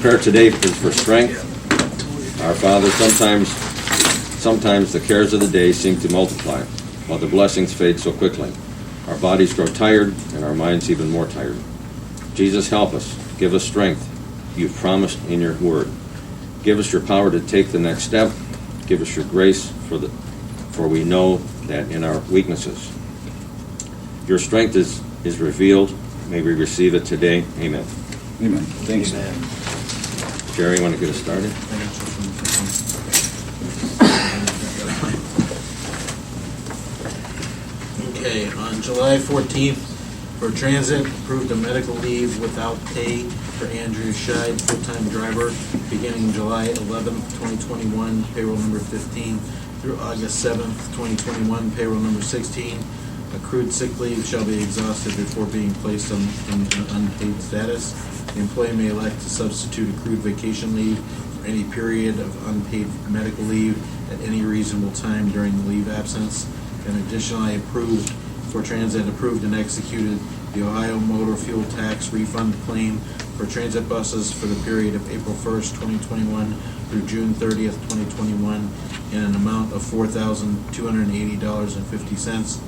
prayer today is for strength. Our Father, sometimes the cares of the day seem to multiply, while the blessings fade so quickly. Our bodies grow tired, and our minds even more tired. Jesus, help us. Give us strength you've promised in your word. Give us your power to take the next step. Give us your grace, for we know that in our weaknesses, your strength is revealed. May we receive it today. Amen. Amen. Thanks. Amen. Jerry, you want to get us started? Okay, on July 14th, for transit, approved a medical leave without pay for Andrew Scheid, full-time driver, beginning July 11th, 2021, payroll number 15, through August 7th, 2021, payroll number 16. Accrued sick leave shall be exhausted before being placed in an unpaid status. The employee may elect to substitute accrued vacation leave for any period of unpaid medical leave at any reasonable time during the leave absence. And additionally, approved and executed the Ohio Motor Fuel Tax refund claim for transit buses for the period of April 1st, 2021 through June 30th, 2021 in an amount of $4,280.50,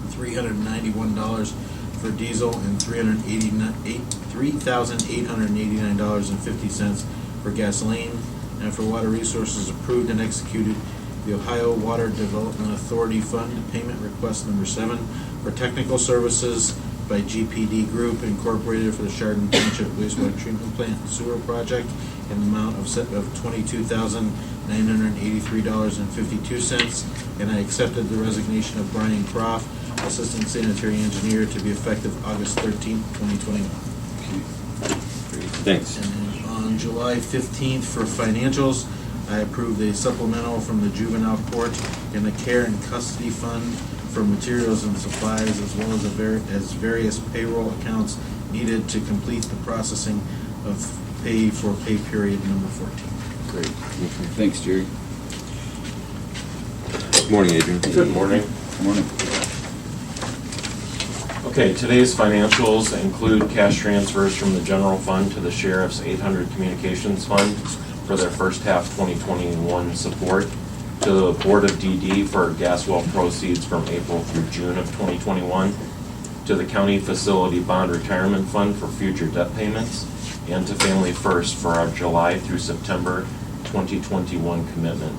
$391 for diesel, and $3,889.50 for gasoline. And for water resources, approved and executed the Ohio Water Development Authority Fund payment request number 7 for technical services by GPD Group Incorporated for the Chardon Township Wastewater Treatment Plant Sewer Project in the amount of $22,983.52. And I accepted the resignation of Brian Croft, Assistant Sanitary Engineer, to be effective August 13th, 2021. Thanks. And then on July 15th, for financials, I approved a supplemental from the Juvenile Court and the Care and Custody Fund for materials and supplies, as well as various payroll accounts needed to complete the processing of pay for pay period number 14. Great. Thanks, Jerry. Good morning, Adrian. Good morning. Good morning. Okay, today's financials include cash transfers from the general fund to the sheriff's 800 communications fund for their first half 2021 support, to the Board of DD for gas well proceeds from April through June of 2021, to the county facility bond retirement fund for future debt payments, and to Family First for our July through September 2021 commitment.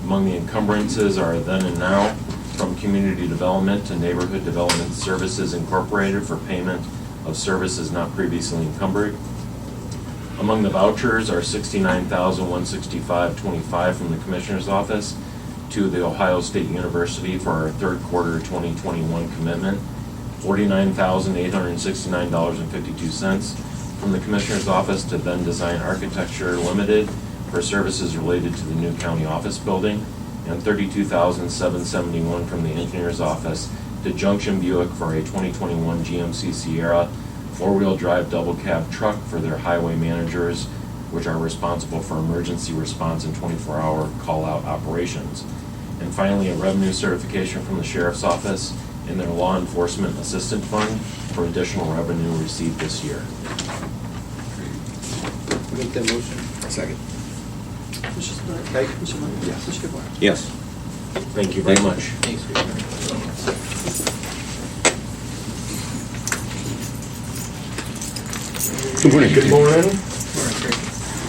Among the encumbrances are then and now from Community Development to Neighborhood Development Services Incorporated for payment of services not previously encumbered. Among the vouchers are $69,165.25 from the Commissioner's Office to the Ohio State University for our third quarter 2021 commitment, $49,869.52 from the Commissioner's Office to Then Design Architecture Limited for services related to the new county office building, and $32,771 from the Engineer's Office to Junction Buick for a 2021 GMC Sierra four-wheel drive double cab truck for their highway managers, which are responsible for emergency response and 24-hour call-out operations. And finally, a revenue certification from the Sheriff's Office in their Law Enforcement Assistant Fund for additional revenue received this year. Make that motion. Second. Mr. Spillier. Aye. Mr. Lundey. Yes. Mr. DeBoer. Yes. Thank you very much. Thanks. Good morning. Good morning.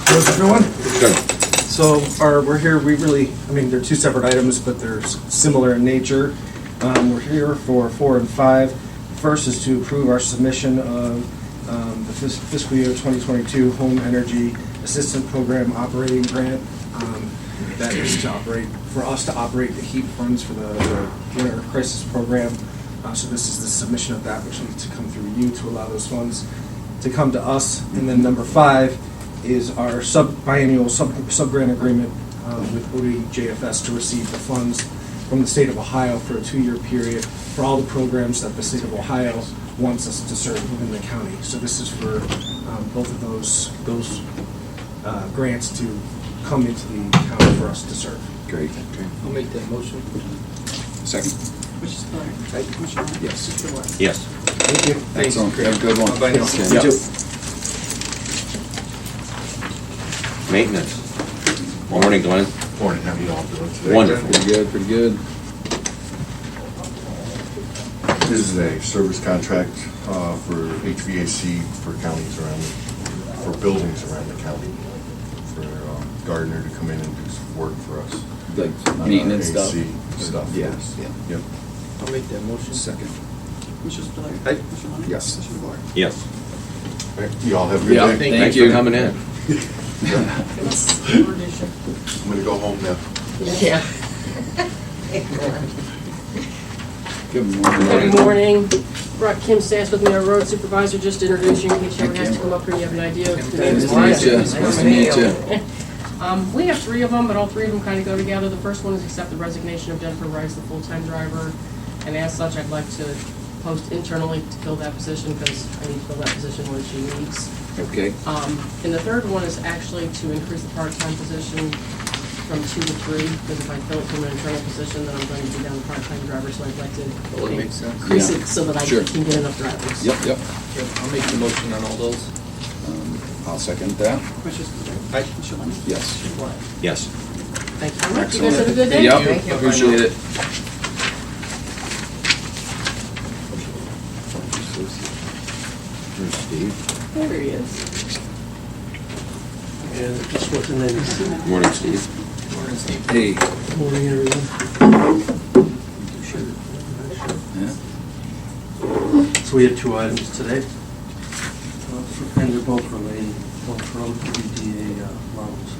How's everyone? Good. So we're here, they're two separate items, but they're similar in nature. We're here for 4 and 5. First is to approve our submission of the fiscal year 2022 Home Energy Assistance Program operating grant. That is for us to operate the heat funds for the winter crisis program. So this is the submission of that, which needs to come through you to allow those funds to come to us. And then number 5 is our biennial sub-grant agreement with ODJFS to receive the funds from the state of Ohio for a 2-year period for all the programs that the state of Ohio wants us to serve within the county. So this is for both of those grants to come into the county for us to serve. Great. I'll make that motion. Second. Mr. Spillier. Aye. Mr. Lundey. Yes. Mr. DeBoer. Yes. Thank you. Excellent. Have a good one. Bye now. Okay. You too. Maintenance. Morning, Glenn. Morning, how you all doing today? Wonderful. Pretty good, pretty good. This is a service contract for HVAC for counties around, for buildings around the county, for Gardner to come in and do some work for us. Like on our maintenance stuff? AC stuff. Yeah, yes. yeah. Yep. I'll make that motion. Second. Commissioner Spudler. Aye. Commissioner Lennon. Yes. Commissioner DeBoer. Yes. All right, you all have a good Yeah, day. thank Thanks you. for coming in. I'm gonna go home now. Yeah. Good morning. Good morning. Brought Kim Stantz with me, our road supervisor, just to introduce you in case you ever has to come up here, you have an idea of who Nice names to meet you. Nice to meet you. We have three of them, but all three of them kind of go together. The first one is accept the resignation of Jennifer Rice, the full-time driver. And as such, I'd like to post internally to fill that position because I need to fill that position when she leaves. Okay. And the third one is actually to increase the part-time position from 2 to 3, because if I fill it from an internal position, then I'm going to be down to part-time driver, so I'd like to That would make sense. increase Yeah. it so that I Sure. can get enough drivers. Yep, yep. Yep, I'll make the motion on all those. I'll second that. Commissioner Spudler. Aye. Commissioner Lennon. Yes. Commissioner DeBoer. Yes. Thank you very much. You Excellent. guys have a good day. Yep, Thank you. appreciate it. Here's Steve. There he is. And just what's the name? Morning, Steve. Morning, Steve. Hey. Morning, everyone. Yeah. So we have 2 items today, and they're both related, both road EDA loans.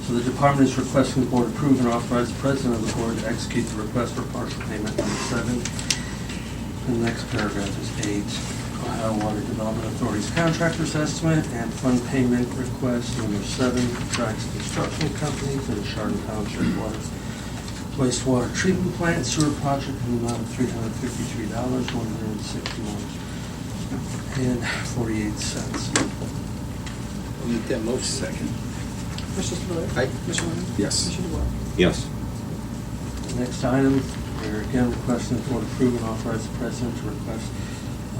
So the department is requesting the board approve and authorize the president of the board to execute the request for partial payment number 7. The next paragraph is 8. Ohio Water Development Authority's contractor's estimate and fund payment request number 7, Trax Construction Company for the Chardon Township wastewater treatment plant sewer project in the amount of $353,161.48. I'll make that motion. Second. Commissioner Spudler. Aye. Commissioner Lennon. Yes. Commissioner DeBoer. Yes. The next item, we're again requesting the board approve and authorize the president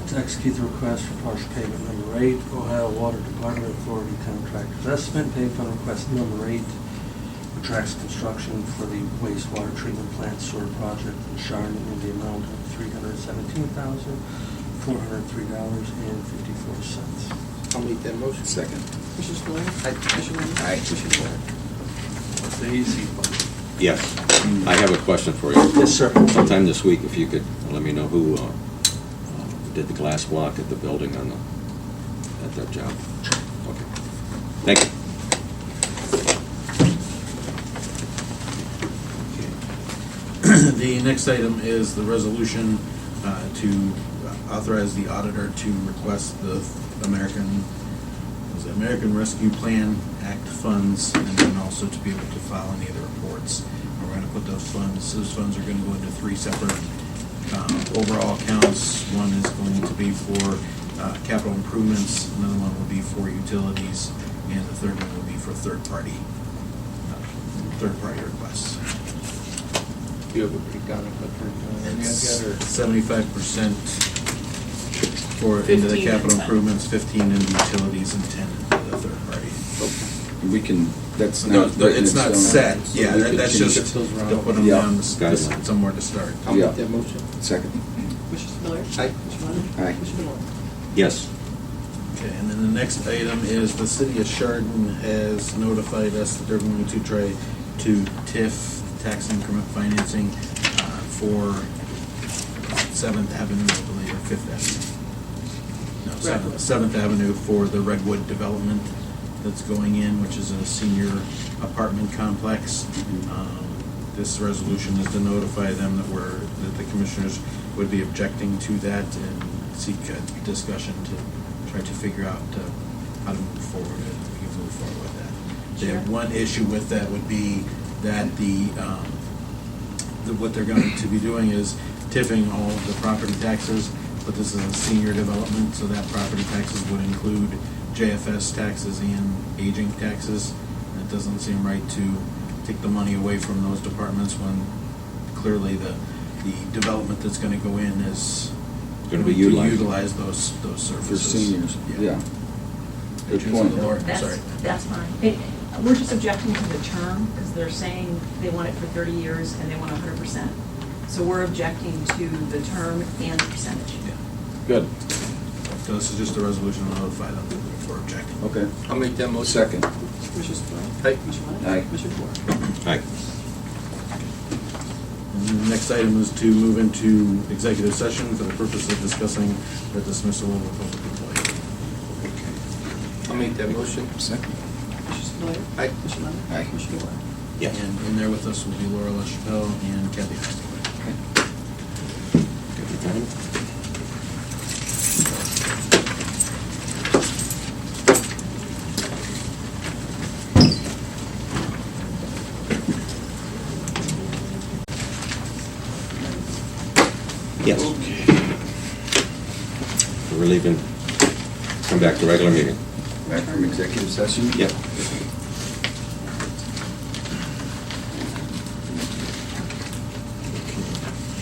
to execute the request for partial payment number 8, Ohio Water Department Authority contractor's estimate, pay fund request number 8, for Trax Construction for the wastewater treatment plant sewer project in Chardon in the amount of $317,403.54. I'll make that motion. Second. Commissioner Spudler. Aye. Commissioner Lennon. Aye. Commissioner DeBoer. That's the easy one. Yes. I have a question for you. Yes, sir. Sometime this week, if you could let me know who did the glass block at the building at that job. Okay. Thank you. The next item is the resolution to authorize the auditor to request the American Rescue Plan Act funds, and then also to be able to file any of the reports. We're going to put those funds are going to go into 3 separate overall accounts. One is going to be for capital improvements, another one will be for utilities, and the third one will be for third-party requests. Do you have a breakdown of what they're doing? It's 75% for into the 15 capital and 10. improvements, 15 into utilities, and 10 into the third party. We can, that's No, not. written it's in not stone. set, So yeah, we could that's change just it. to put them Yeah. down Guideline. somewhere to start. I'll Yeah. make that motion. Second. Commissioner Spudler. Aye. Commissioner Lennon. Aye. Commissioner DeBoer. Yes. Okay, and then the next item is the city of Chardon has notified us that they're going to try to TIF, tax increment financing, for 7th Avenue, I believe, or 5th Avenue. No, Redwood. 7th Avenue for the Redwood development that's going in, which is a senior apartment complex. This resolution is to notify them that the commissioners would be objecting to that and seek a discussion to try to figure out how to move forward, and we can move forward with that. Sure. The one issue with that would be that what they're going to be doing is tipping all of the property taxes, but this is a senior development, so that property taxes would include JFS taxes and aging taxes. And it doesn't seem right to take the money away from those departments when clearly the development that's going to go in is Gonna be to utilized. utilize those services. For seniors, yeah. Good Patrons of point. the Lord, That's, sorry. that's fine. We're just objecting to the term, because they're saying they want it for 30 years and they want 100%. So we're objecting to the term and the percentage. Good, So this is just a resolution to notify them for objecting. okay. I'll make that motion. Second. Commissioner Spillier. Aye. Commissioner Lennon. Aye. Commissioner DeWort. Aye. And the next item is to move into executive session for the purpose of discussing the dismissal of a public employee. I'll make that motion. Second. Commissioner Spillier. Aye. Commissioner Lennon. Aye. Commissioner DeWort. Yes. And in there with us will be Laura LaChapelle and Kathy Heisler. Yes. We're leaving, come back to regular meeting. Back from executive session? Yep.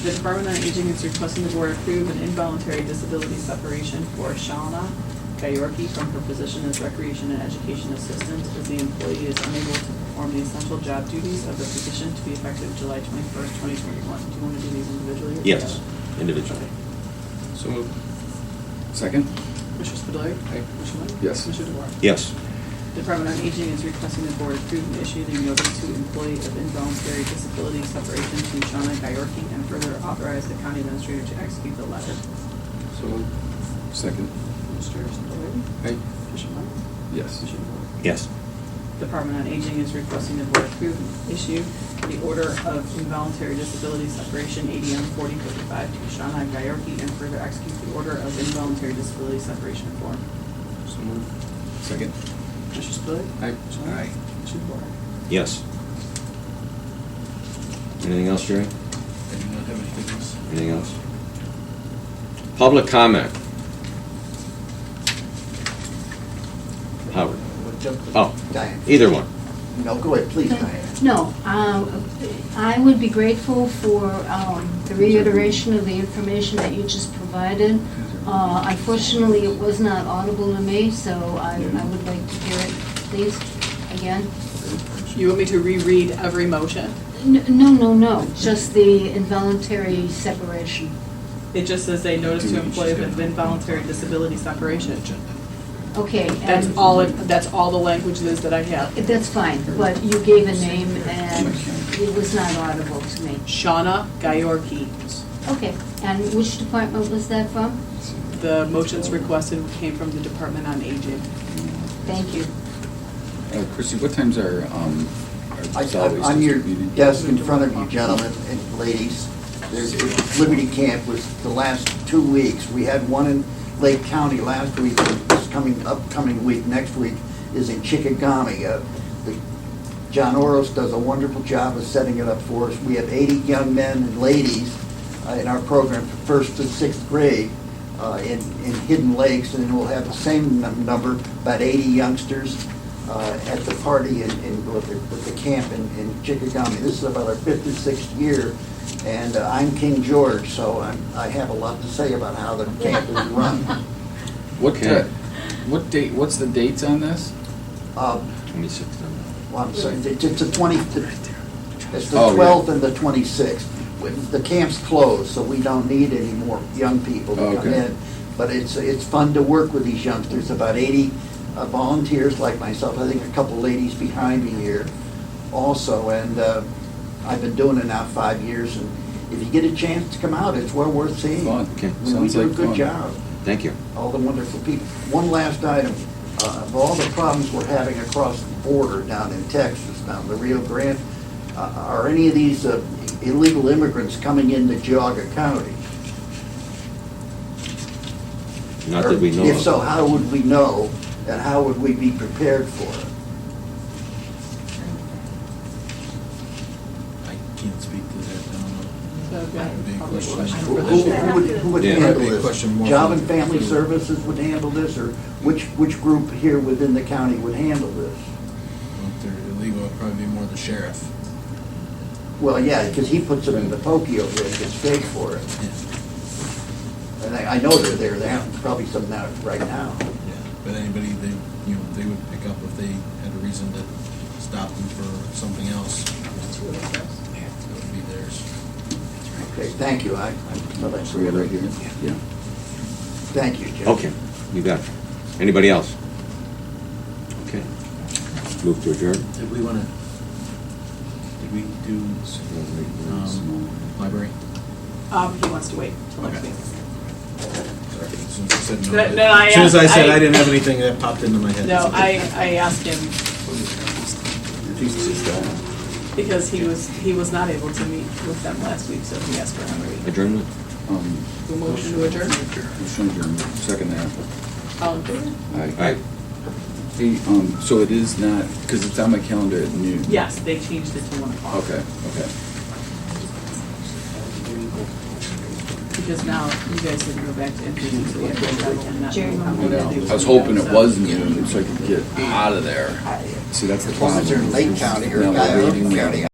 The Department on Aging is requesting the board approve an involuntary disability separation for Shauna Gayorki from her position as recreation and education assistant, as the employee is unable to perform the essential job duties of the position to be effective July 21st, 2021. Do you want to do these individually or Yes, together? individually. So moved. Second? Commissioner Spudler. Aye. Commissioner Lennon. Yes. Commissioner DeWort. Yes. Department on Aging is requesting the board approve and issue the notice to employee of involuntary disability separation to Shauna Gayorki and further authorize the county administrator to execute the letter. So moved. Second. Commissioner Spudler. Aye. Commissioner Lennon. Yes. Commissioner DeWort. Yes. Department on Aging is requesting the board approve and issue the order of involuntary disability separation ADM 4055 to Shauna Gayorki and further execute the order of involuntary disability separation form. So moved. Second. Commissioner Spudler. Aye. Commissioner Lennon. Aye. Commissioner DeWort. Yes. Anything else, Jerry? I do not have anything else. Anything else? Public comment. Howard. Oh, Diane. either one. No, go ahead, please, Diane. No, I would be grateful for the reiteration of the information that you just provided. Unfortunately, it was not audible to me, so I would like to hear it, please, again. You want me to reread every motion? No, just the involuntary separation. It just says a notice to employee of involuntary disability separation. Okay. That's and- all, that's all the language is that I have. That's fine, but you gave a name and it was not audible to me. Shauna Gayorki. Okay, and which department was that from? The motions requested came from the Department on Aging. Thank you. Chrissy, what time's our solid waste On your district meeting? desk in front of you, gentlemen and ladies, there's Liberty Camp was the last 2 weeks. We had one in Lake County last week, this upcoming week, next week, is in Chickagami. John Oros does a wonderful job of setting it up for us. We have 80 young men and ladies in our program from first to sixth grade in Hidden Lakes, and then we'll have the same number, about 80 youngsters at the party with the camp in Chickagami. This is about our 5th or 6th year, and I'm King George, so I have a lot to say about how the camp is run. What date, what's the dates on this? 26th. Well, I'm sorry, it's the 20th, it's the Oh, yeah. 12th and the 26th. The camp's closed, so we don't need any more young people to come Okay. in. But it's fun to work with these youngsters, about 80 volunteers like myself, I think a couple ladies behind me here also, and I've been doing it now 5 years, and if you get a chance to come out, it's well worth seeing. Fun. Okay. We Sounds do a like good fun. job, Thank you. all the wonderful people. One last item, of all the problems we're having across the border down in Texas, down the Rio Grande, are any of these illegal immigrants coming into Geauga County? Not that we know If of. so, how would we know, and how would we be prepared for it? I can't speak to that, I don't know. So, That would be a question. Who would Yeah. handle That'd be a this? question more Job for- and Family Services would handle this, or which group here within the county would handle this? Well, if they're illegal, it'd probably be more the sheriff. Well, yeah, because he puts them in the pokey over there and gets paid for it. And I know they're there, there happens probably some now, right now. Yeah, but anybody, they would pick up if they had a reason to stop them for something else. That would be theirs. Okay, thank you. I thought I saw We it got right here. Yeah. Thank you, Jim. Okay, you got it. Anybody else? Okay. Move to adjourn. Did we want to, did we do library? He wants to wait till next Okay. week. Sorry, as soon as I said no. No, I As soon as I asked- said I- I didn't have anything, that popped into my head. No, I asked him Jesus, because he was not able to meet with them last week, so he asked for another week. Adjournment? The motion to adjourn? motion adjourned. Second that. All in favor? Aye. Hey, so it is not, because it's on my calendar at noon. Yes, they changed it to 1 o'clock. Okay, okay. Because now you guys didn't go back to NPD, so you have to travel and not know how I many know. days. I was hoping it was noon so I could get out of there. See, that's the As long problem. as they're in Lake County or Now we're waiting, Cuyahoga County,